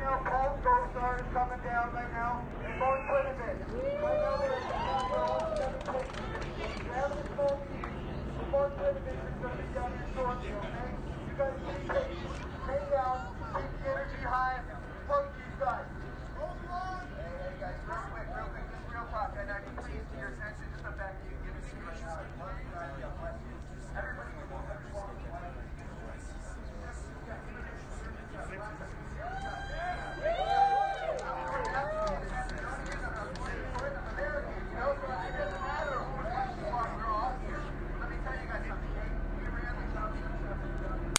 now, Paul Gosar is coming down right now. And Mark Quinnivan. Right now, they're in the top row, 7 places. Grab the small team. Mark Quinnivan is going to be down here shortly, okay? You guys be patient.